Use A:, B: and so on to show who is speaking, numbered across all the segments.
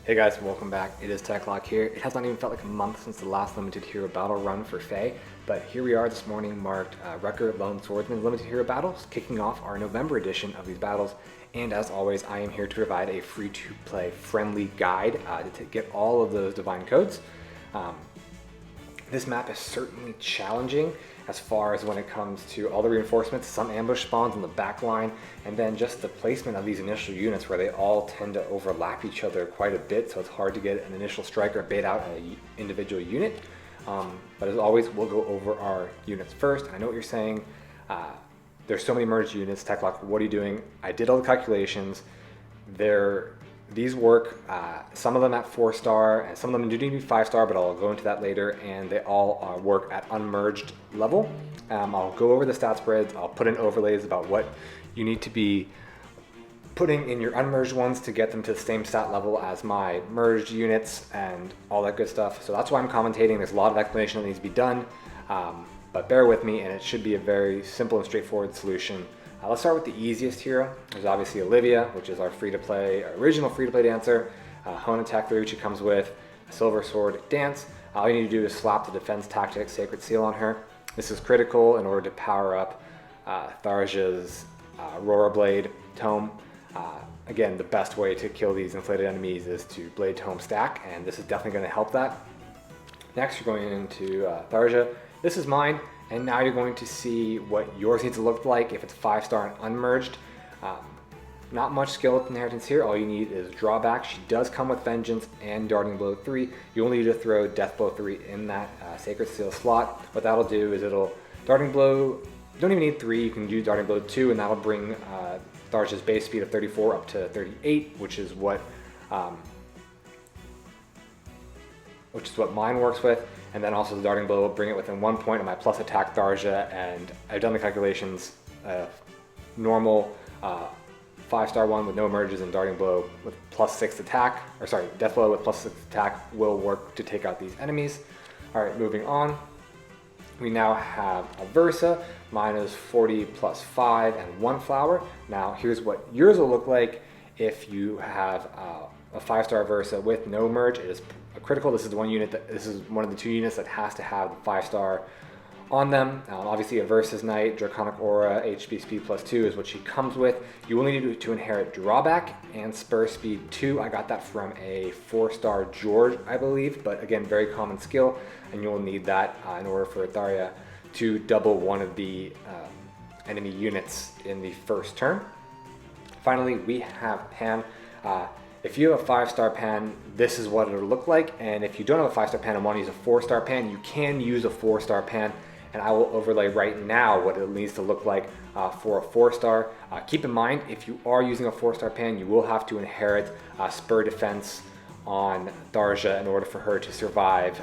A: Hey guys, welcome back. It is TechLock here. It has not even felt like a month since the last Limited Hero Battle run for FEH, but here we are this morning marked Rutger Lone Swordsman Limited Hero Battles, kicking off our November edition of these battles. And as always, I am here to provide a free-to-play friendly guide to get all of those divine codes. This map is certainly challenging as far as when it comes to all the reinforcements, some ambush spawns on the back line, and then just the placement of these initial units where they all tend to overlap each other quite a bit, so it's hard to get an initial strike or bait out an individual unit. But as always, we'll go over our units first. I know what you're saying. There's so many merged units. TechLock, what are you doing? I did all the calculations. These work, some of them at 4-star, and some of them do need to be 5-star, but I'll go into that later, and they all work at unmerged level. I'll go over the stat spreads, I'll put in overlays about what you need to be putting in your unmerged ones to get them to the same stat level as my merged units and all that good stuff. So that's why I'm commentating. There's a lot of explanation that needs to be done, but bear with me, and it should be a very simple and straightforward solution. Let's start with the easiest hero. There's obviously Olivia, which is our original free-to-play dancer. Hone Attack 3, which she comes with, a Silver Sword Dance. All you need to do is slap the Defense Tactic Sacred Seal on her. This is critical in order to power up Tharja's Aurora Blade Tome. Again, the best way to kill these inflated enemies is to Blade Tome stack, and this is definitely going to help that. Next, you're going into Tharja. This is mine. And now you're going to see what yours needs to look like if it's 5-star and unmerged. Not much skill with inheritance here. All you need is drawback. She does come with Vengeance and Darting Blow 3. You only need to throw Death Blow 3 in that Sacred Seal slot. What that'll do is Darting Blow, you don't even need 3, you can do Darting Blow 2, and that'll bring Tharja's base speed of 34 up to 38, which is what mine works with. And then also the Darting Blow will bring it within 1 point of my plus attack Tharja, and I've done the calculations. Normal 5-star one with no merges and Darting Blow with +6 attack, or sorry, Death Blow with +6 attack will work to take out these enemies. All right, moving on. We now have Aversa, minus 40 plus 5 and 1 flower. Now here's what yours will look like if you have a 5-star Aversa with no merge. It is critical. This is the this is one of the 2 units that has to have the 5-star on them. Obviously, Aversa's Knight, Draconic Aura, HP Speed +2 is what she comes with. You will need to inherit Drawback and Spur Speed 2. I got that from a 4-star George, I believe, but again, very common skill, and you'll need that in order for Tharja to double one of the enemy units in the first turn. Finally, we have Panne. If you have a 5-star Panne, this is what it'll look like. And if you don't have a 5-star Panne and want to use a 4-star Panne, you can use a 4-star Panne. And I will overlay right now what it needs to look like for a 4-star. Keep in mind, if you are using a 4-star Panne, you will have to inherit Spur Defense on Tharja in order for her to survive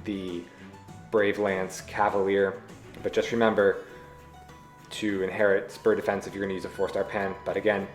A: the Brave Lance Cavalier. But just remember to inherit Spur Defense if you're going to use a 4-star Panne. But again,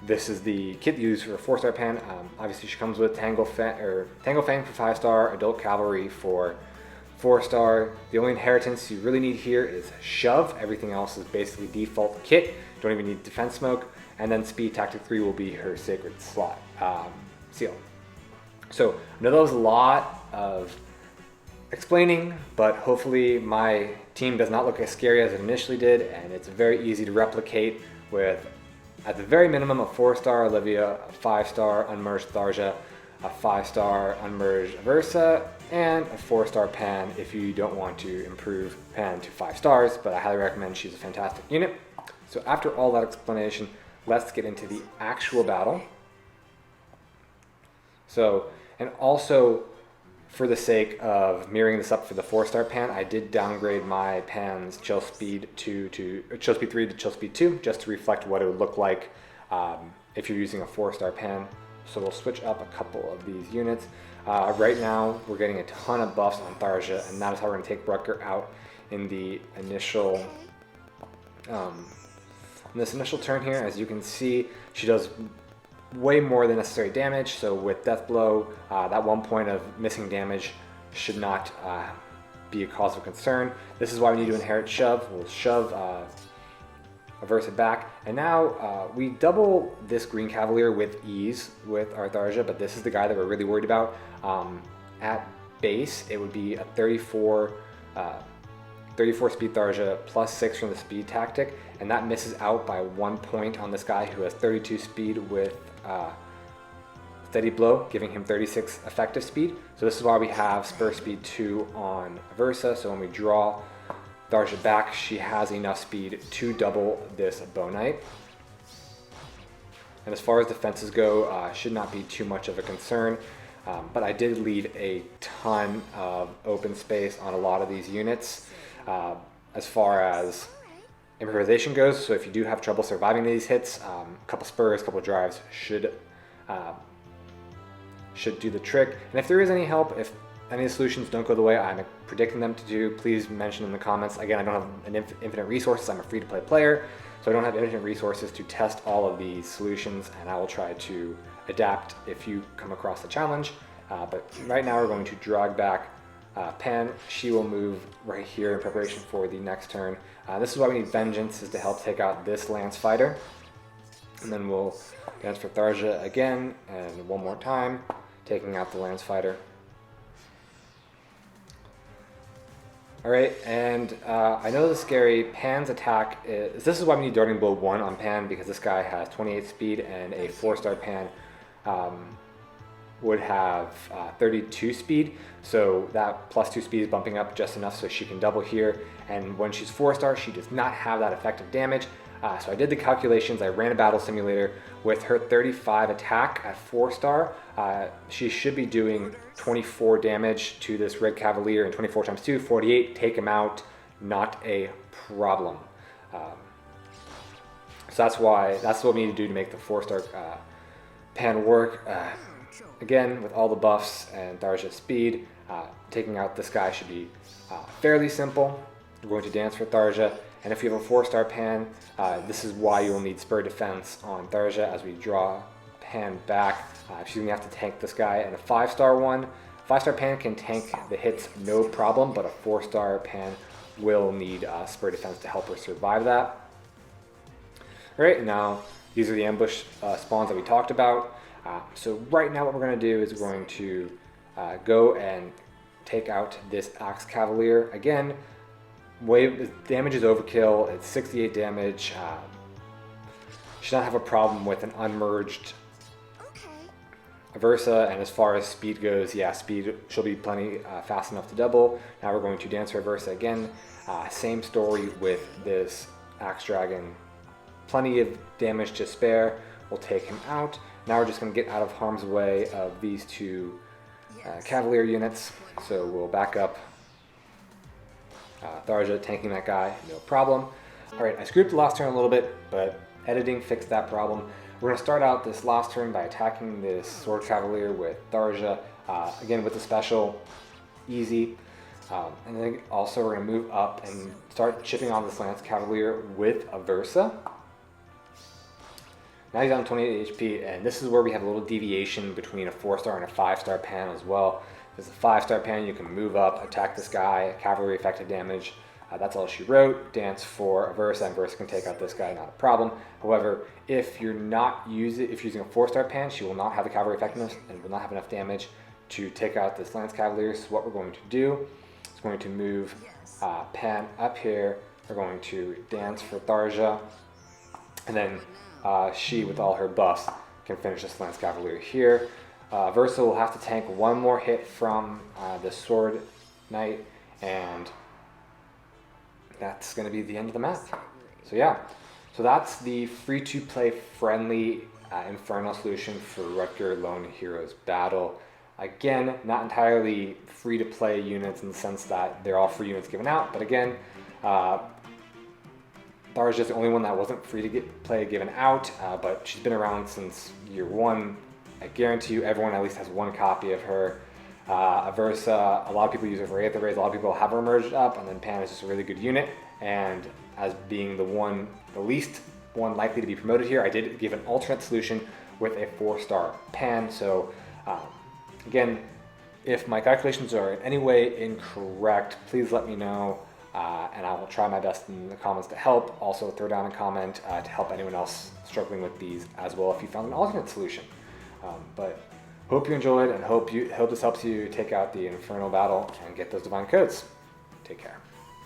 A: this is the kit used for a 4-star Panne. Obviously, she comes with Tangle Fang for 5-star, Adult Cavalry for 4-star. The only inheritance you really need here is Shove. Everything else is basically default kit. Don't even need Defense Smoke. And then Speed Tactic 3 will be her Sacred Slot Seal. So I know that was a lot of explaining, but hopefully my team does not look as scary as it initially did, and it's very easy to replicate with, at the very minimum, a 4-star Olivia, a 5-star unmerged Tharja, a 5-star unmerged Aversa, and a 4-star Panne if you don't want to improve Panne to 5 stars, but I highly recommend. She's a fantastic unit. So after all that explanation, let's get into the actual battle. So, and also for the sake of mirroring this up for the 4-star Panne, I did downgrade my Panne's Chill Speed 3 to Chill Speed 2, just to reflect what it would look like if you're using a 4-star Panne. So we'll switch up a couple of these units. Right now, we're getting a ton of buffs on Tharja, and that is how we're going to take Rutger out in the initial, in this initial turn here. As you can see, she does way more than necessary damage. So with Death Blow, that 1 point of missing damage should not be a cause of concern. This is why we need to inherit Shove. We'll shove Aversa back, and now we double this green Cavalier with ease with our Tharja, but this is the guy that we're really worried about. At base, it would be a 34 speed Tharja plus 6 from the speed tactic, and that misses out by 1 point on this guy who has 32 speed with steady blow, giving him 36 effective speed. So this is why we have Spur speed 2 on Aversa, so when we draw Tharja back, she has enough speed to double this Bow Knight. And as far as defenses go, should not be too much of a concern, but I did leave a ton of open space on a lot of these units as far as improvisation goes. So if you do have trouble surviving these hits, a couple spurs, a couple drives should do the trick. And if there is any help, if any of the solutions don't go the way I'm predicting them to do, please mention in the comments. Again, I don't have an infinite resources. I'm a free-to-play player, so I don't have infinite resources to test all of these solutions, and I will try to adapt if you come across the challenge. But right now we're going to drag back Panne. She will move right here in preparation for the next turn. This is why we need Vengeance, is to help take out this Lance Fighter. And then we'll dance for Tharja again, and one more time, taking out the Lance Fighter. Alright, and I know this is scary. Panne's attack is, this is why we need Darting Blow 1 on Panne, because this guy has 28 speed, and a 4-star Panne would have 32 speed, so that plus 2 speed is bumping up just enough so she can double here. And when she's 4-star, she does not have that effective damage. So I did the calculations. I ran a battle simulator with her 35 attack at 4-star. She should be doing 24 damage to this Red Cavalier, and 24 times 2, 48. Take him out, not a problem. So that's what we need to do to make the 4-star Panne work. Again, with all the buffs and Tharja's speed, taking out this guy should be fairly simple. We're going to dance for Tharja, and if you have a 4-star Panne, this is why you will need Spur defense on Tharja as we draw Panne back. She's going to have to tank this guy, and a 5-star one. 5-star Panne can tank the hits no problem, but a 4-star Panne will need Spur defense to help her survive that. Alright, now these are the ambush spawns that we talked about. So right now what we're going to do is we're going to go and take out this Axe Cavalier. Again, damage is overkill. It's 68 damage. Should not have a problem with an unmerged Aversa, and as far as speed goes, yeah, speed she'll be plenty fast enough to double. Now we're going to dance for Aversa again. Same story with this Axe Dragon. Plenty of damage to spare. We'll take him out. Now we're just going to get out of harm's way of these two Cavalier units. So we'll back up. Tharja tanking that guy, no problem. Alright, I screwed up the last turn a little bit, but editing fixed that problem. We're going to start out this last turn by attacking this Sword Cavalier with Tharja, again with the special, easy. And then also we're going to move up and start chipping on this Lance Cavalier with Aversa. Now he's on 28 HP, and this is where we have a little deviation between a 4-star and a 5-star Panne as well. There's a 5-star Panne, you can move up, attack this guy, cavalry effective damage. That's all she wrote. Dance for Aversa, and Aversa can take out this guy, not a problem. However, if you're using a 4-star Panne, she will not have the cavalry effectiveness and will not have enough damage to take out this Lance Cavalier. So what we're going to do is going to move Panne up here. We're going to dance for Tharja, and then she, with all her buffs, can finish this Lance Cavalier here. Aversa will have to tank one more hit from the Sword Knight, and that's going to be the end of the map. So yeah, so that's the free-to-play friendly Infernal solution for Rutger Lone Heroes Battle. Again, not entirely free-to-play units in the sense that they're all free units given out, but again, Tharja is the only one that wasn't free to play given out, but she's been around since year 1. I guarantee you everyone at least has one copy of her. Aversa, a lot of people use her for Aether Rays, a lot of people have her merged up, and then Panne is just a really good unit, and as being the least one likely to be promoted here, I did give an alternate solution with a 4-star Panne. So again, if my calculations are in any way incorrect, please let me know. and I will try my best in the comments to help. Also throw down a comment to help anyone else struggling with these as well if you found an alternate solution. But hope you enjoyed, and hope this helps you take out the Infernal battle and get those divine codes. Take care.